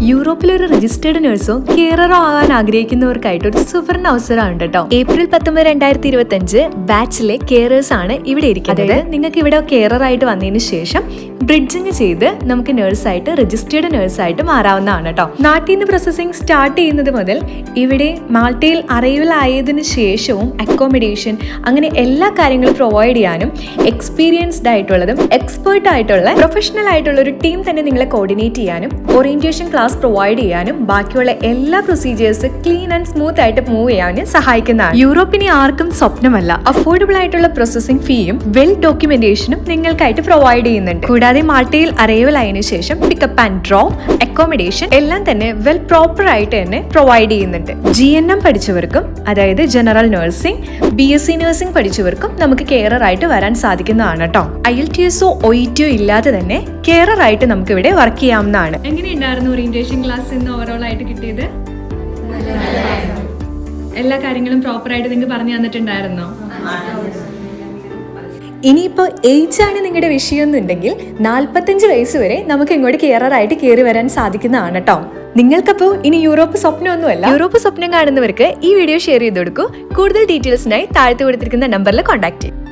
യൂറോപ്പിലെ ഒരു രജിസ്റ്റേർഡ് നഴ്സോ കെയററോ ആകാൻ ആഗ്രഹിക്കുന്നവർക്കായിട്ട് ഒരു സുവർണ അവസരമാണ് കേട്ടോ. April 19, 2025 ബാച്ചിലെ കെയറേഴ്സ് ആണ് ഇവിടെ ഇരിക്കുന്നത്. നിങ്ങൾക്ക് ഇവിടെ കെയറർ ആയിട്ട് വന്നതിന് ശേഷം ബ്രിഡ്ജിങ് ചെയ്ത് നമുക്ക് നഴ്സായിട്ട് രജിസ്റ്റേർഡ് നഴ്സായിട്ട് മാറാവുന്നതാണ് കേട്ടോ. നാട്ടിൽ നിന്ന് പ്രോസസ്സിംഗ് സ്റ്റാർട്ട് ചെയ്യുന്നത് മുതൽ ഇവിടെ മാൾട്ടയിൽ അറൈവൽ ആയതിനു ശേഷവും അക്കോമഡേഷൻ അങ്ങനെ എല്ലാ കാര്യങ്ങളും പ്രൊവൈഡ് ചെയ്യാനും എക്സ്പീരിയൻസ്ഡ് ആയിട്ടുള്ളതും എക്സ്പേർട്ട് ആയിട്ടുള്ള പ്രൊഫഷണൽ ആയിട്ടുള്ള ഒരു ടീം തന്നെ നിങ്ങളെ കോർഡിനേറ്റ് ചെയ്യാനും ഓറിയന്റേഷൻ ക്ലാസ് പ്രൊവൈഡ് ചെയ്യാനും ബാക്കിയുള്ള എല്ലാ പ്രൊസീജിയേഴ്സ് ക്ലീൻ ആൻഡ് സ്മൂത്ത് ആയിട്ട് മൂവ് ചെയ്യാനും സഹായിക്കുന്നതാണ്. യൂറോപ്പിനെ ആർക്കും സ്വപ്നമല്ല. അഫോർഡബിൾ ആയിട്ടുള്ള പ്രോസസ്സിംഗ് ഫീയും വെൽ ഡോക്യുമെന്റേഷനും നിങ്ങൾക്കായിട്ട് പ്രൊവൈഡ് ചെയ്യുന്നുണ്ട്. കൂടാതെ മാൾട്ടയിൽ അറൈവൽ ആയതിനു ശേഷം പിക്കപ്പ് ആൻഡ് ഡ്രോപ്പ് അക്കോമഡേഷൻ എല്ലാം തന്നെ വെൽ പ്രോപ്പർ ആയിട്ട് തന്നെ പ്രൊവൈഡ് ചെയ്യുന്നുണ്ട്. GNM പഠിച്ചവർക്കും അതായത് ജനറൽ നഴ്സിംഗ്, BSc നഴ്സിംഗ് പഠിച്ചവർക്കും നമുക്ക് കെയറർ ആയിട്ട് വരാൻ സാധിക്കുന്നതാണ് കേട്ടോ. IELTSO OETO ഇല്ലാതെ തന്നെ കെയറർ ആയിട്ട് നമുക്ക് ഇവിടെ വർക്ക് ചെയ്യാവുന്നതാണ്. എങ്ങനെയുണ്ടായിരുന്നു ഓറിയന്റേഷൻ ക്ലാസ് ഇന്ന് ഓവറോൾ ആയിട്ട് കിട്ടിയത്? എല്ലാ കാര്യങ്ങളും പ്രോപ്പർ ആയിട്ട് നിങ്ങൾക്ക് പറഞ്ഞു തന്നിട്ടുണ്ടായിരുന്നോ? ഇനിയിപ്പോ ഏജ് ആണ് നിങ്ങളുടെ വിഷയം എന്നുണ്ടെങ്കിൽ 45 വയസ്സ് വരെ നമുക്ക് ഇങ്ങോട്ട് കെയറർ ആയിട്ട് കയറി വരാൻ സാധിക്കുന്നതാണ് കേട്ടോ. നിങ്ങൾക്കപ്പോ ഇനി യൂറോപ്പ് സ്വപ്നമൊന്നുമല്ല. യൂറോപ്പ് സ്വപ്നം കാണുന്നവർക്ക് ഈ വീഡിയോ ഷെയർ ചെയ്ത് കൊടുക്കൂ. കൂടുതൽ ഡീറ്റെയിൽസിനായി താഴത്ത് കൊടുത്തിരിക്കുന്ന നമ്പറിൽ കോൺടാക്ട് ചെയ്യും.